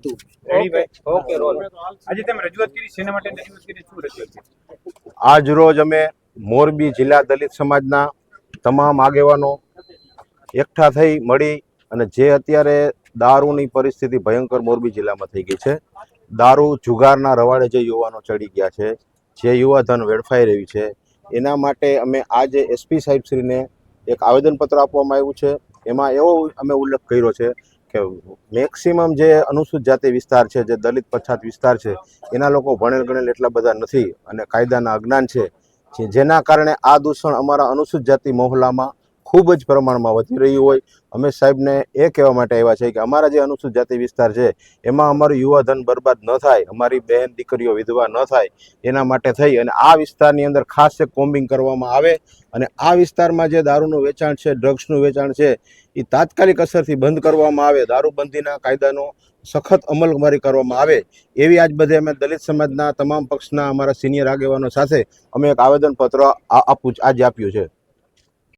હતું। Okay role આજે તમે રજૂઆત કરી શેના માટે રજૂઆત કરી શું રજૂઆત છે? આજ રોજ અમે મોરબી જિલ્લા દલિત સમાજના તમામ આગેવાનો એકઠા થઈ મળી અને જે અત્યારે દારૂની પરિસ્થિતિ ભયંકર મોરબી જિલ્લામાં થઈ ગઈ છે, દારૂ જુગારના રવાડે જે યુવાનો ચડી ગયા છે, જે યુવાધન વેડફાઈ રહ્યું છે, એના માટે અમે આજે એસપી સાહેબશ્રીને એક આવેદનપત્ર આપવામાં આવ્યું છે। એમાં એવો અમે ઉલ્લેખ કર્યો છે કે મેક્સિમમ જે અનુસૂચિત જાતિ વિસ્તાર છે, જે દલિત પછાત વિસ્તાર છે, એના લોકો ભણેલ ગણેલ એટલા બધા નથી અને કાયદાના અજ્ઞાન છે, જેના કારણે આ દૂષણ અમારા અનુસૂચિત જાતિ મહોલ્લામાં ખૂબ જ પ્રમાણમાં વધી રહ્યું હોય। અમે સાહેબને એ કહેવા માટે આવ્યા છે કે અમારા જે અનુસૂચિત જાતિ વિસ્તાર છે એમાં અમારું યુવાધન બરબાદ ન થાય, અમારી બહેન દીકરીઓ વિધવા ન થાય, એના માટે થઈ અને આ વિસ્તારની અંદર ખાસ એક કોમ્બિંગ કરવામાં આવે અને આ વિસ્તારમાં જે દારૂનું વેચાણ છે, ડ્રગ્સનું વેચાણ છે, એ તાત્કાલિક અસરથી બંધ કરવામાં આવે, દારૂબંધીના કાયદાનો સખત અમલવારી કરવામાં આવે એવી આજ બધે અમે દલિત સમાજના તમામ પક્ષના અમારા સિનિયર આગેવાનો સાથે અમે એક આવેદનપત્ર આજે આપ્યું છે।